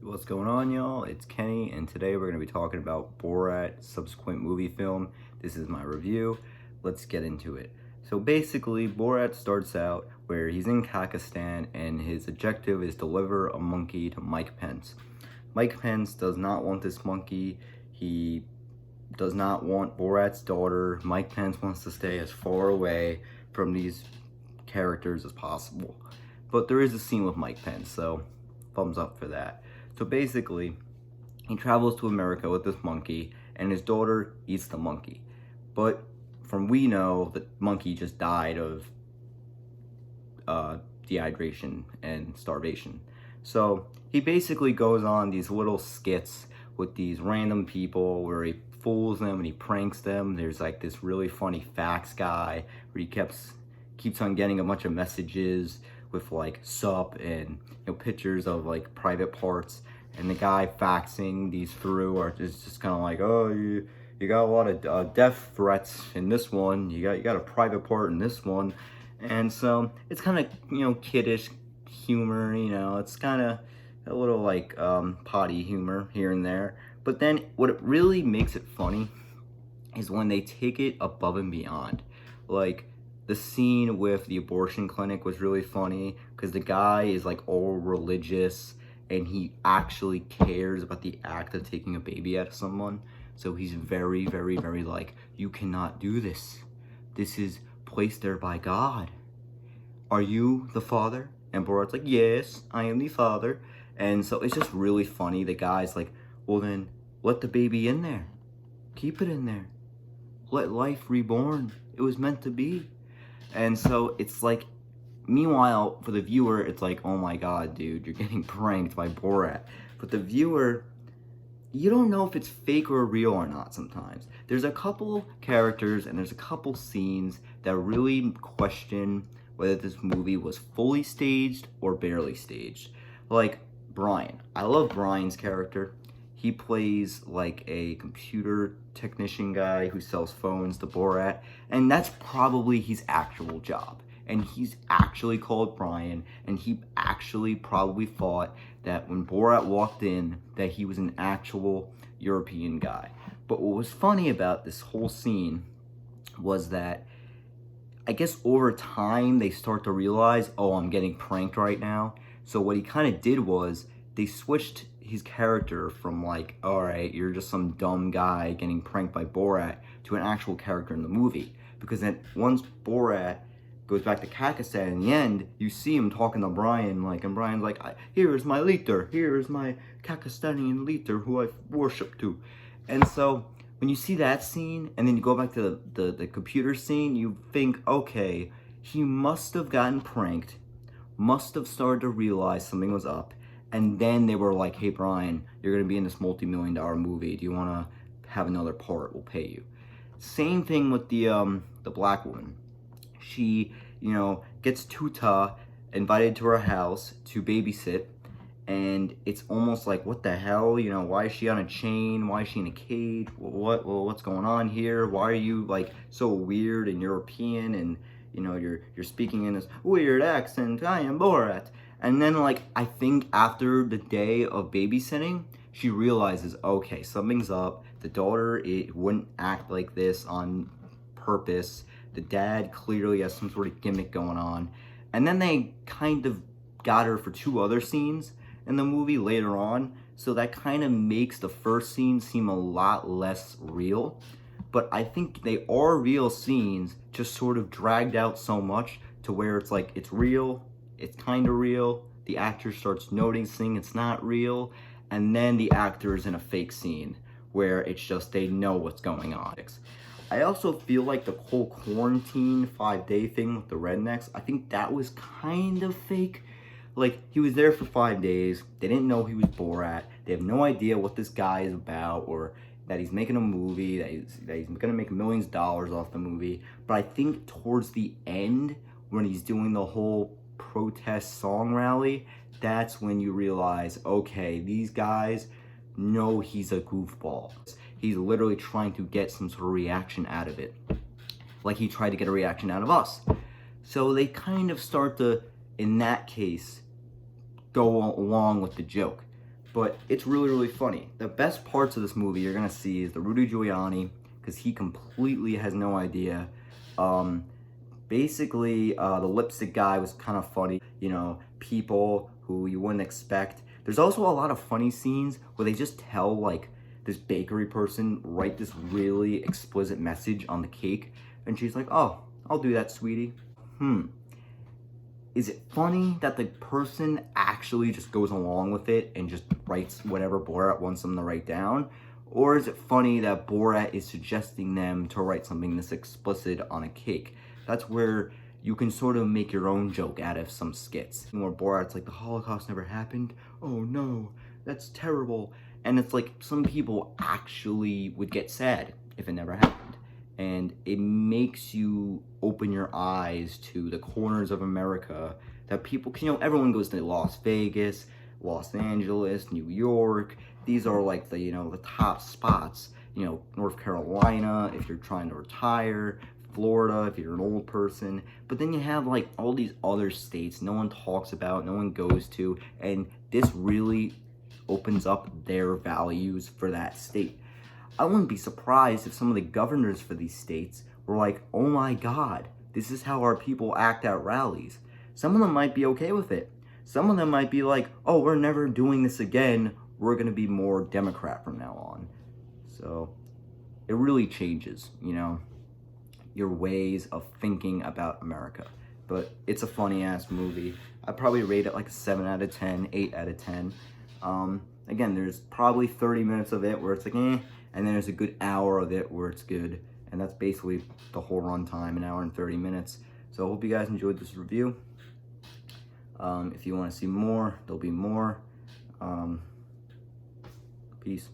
What's going on, y'all? It's Kenny, and today we're going to be talking about Borat subsequent movie film. This is my review. Let's get into it. So basically, Borat starts out where he's in Pakistan, and his objective is deliver a monkey to Mike Pence. Mike Pence does not want this monkey. He does not want Borat's daughter. Mike Pence wants to stay as far away from these characters as possible. But there is a scene with Mike Pence, so thumbs up for that. So basically, he travels to America with this monkey, and his daughter eats the monkey. But from we know, the monkey just died of dehydration and starvation. So he basically goes on these little skits with these random people where he fools them and he pranks them. There's like this really funny fax guy where he keeps on getting a bunch of messages with like sup and pictures of like private parts, and the guy faxing these through are just kind of like, oh, you got a lot of death threats in this one, you got a private part in this one. And so it's kind of kiddish humor, it's kind of a little like potty humor here and there. But then what it really makes it funny is when they take it above and beyond. Like the scene with the abortion clinic was really funny because the guy is like all religious and he actually cares about the act of taking a baby out of someone. So he's very, very, very like, you cannot do this. This is placed there by God. Are you the father? And Borat's like, yes, I am the father. And so it's just really funny. The guy's like, well then, let the baby in there. Keep it in there. Let life reborn. It was meant to be. And so it's like, meanwhile, for the viewer, it's like, oh my God, dude, you're getting pranked by Borat. But the viewer, you don't know if it's fake or real or not sometimes. There's a couple characters and there's a couple scenes that really question whether this movie was fully staged or barely staged. Like Brian. I love Brian's character. He plays like a computer technician guy who sells phones to Borat, and that's probably his actual job. And he's actually called Brian, and he actually probably thought that when Borat walked in that he was an actual European guy. But what was funny about this whole scene was that I guess over time they start to realize, oh, I'm getting pranked right now. So what he kind of did was they switched his character from like, all right, you're just some dumb guy getting pranked by Borat, to an actual character in the movie. Because then once Borat goes back to Pakistan, in the end, you see him talking to Brian, like, and Brian's like, here is my leader, here is my Pakistani leader who I worship to. And so when you see that scene, and then you go back to the computer scene, you think, okay, he must have gotten pranked, must have started to realize something was up, and then they were like, hey Brian, you're gonna be in this multi-million-dollar movie, do you wanna have another part, we'll pay you. Same thing with the black woman. She, gets Tuta invited to her house to babysit, and it's almost like, what the hell, why is she on a chain, why is she in a cage, what's going on here, why are you like so weird and European, and you're speaking in this weird accent, I am Borat. And then like, I think after the day of babysitting, she realizes, okay, something's up, the daughter, it wouldn't act like this on purpose, the dad clearly has some sort of gimmick going on. And then they kind of got her for two other scenes in the movie later on, so that kind of makes the first scene seem a lot less real. But I think they are real scenes, just sort of dragged out so much to where it's like, it's real, it's kind of real, the actor starts noticing it's not real, and then the actor is in a fake scene where it's just they know what's going on. I also feel like the whole quarantine 5-day thing with the rednecks, I think that was kind of fake. Like, he was there for 5 days, they didn't know he was Borat, they have no idea what this guy is about, or that he's making a movie, that he's gonna make millions of dollars off the movie. But I think towards the end, when he's doing the whole protest song rally, that's when you realize, okay, these guys know he's a goofball. He's literally trying to get some sort of reaction out of it, like he tried to get a reaction out of us. So they kind of start to, in that case, go along with the joke. but it's really, really funny. The best parts of this movie you're gonna see is the Rudy Giuliani, because he completely has no idea. Um, Basically, the lipstick guy was kind of funny. You know, people who you wouldn't expect. There's also a lot of funny scenes where they just tell, like, this bakery person write this really explicit message on the cake, and she's like, "Oh, I'll do that, sweetie." Is it funny that the person actually just goes along with it and just writes whatever Borat wants them to write down? Or is it funny that Borat is suggesting them to write something this explicit on a cake? That's where you can sort of make your own joke out of some skits. Where Borat's like, the Holocaust never happened? Oh no, that's terrible. And it's like, some people actually would get sad if it never happened. And it makes you open your eyes to the corners of America that people, you know, everyone goes to Las Vegas, Los Angeles, New York. These are like the, you know, the top spots. You know, North Carolina, if you're trying to retire, Florida, if you're an old person. But then you have like all these other states no one talks about, no one goes to, and this really opens up their values for that state. I wouldn't be surprised if some of the governors for these states were like, oh my God, this is how our people act at rallies. Some of them might be okay with it. Some of them might be like, oh, we're never doing this again. We're going to be more Democrat from now on. So it really changes, you know, your ways of thinking about America. But it's a funny ass movie. I'd probably rate it like a 7 out of 10, 8 out of 10. Again, there's probably 30 minutes of it where it's like, eh, and then there's a good hour of it where it's good. And that's basically the whole runtime, an hour and 30 minutes. So I hope you guys enjoyed this review. If you want to see more, there'll be more. Peace.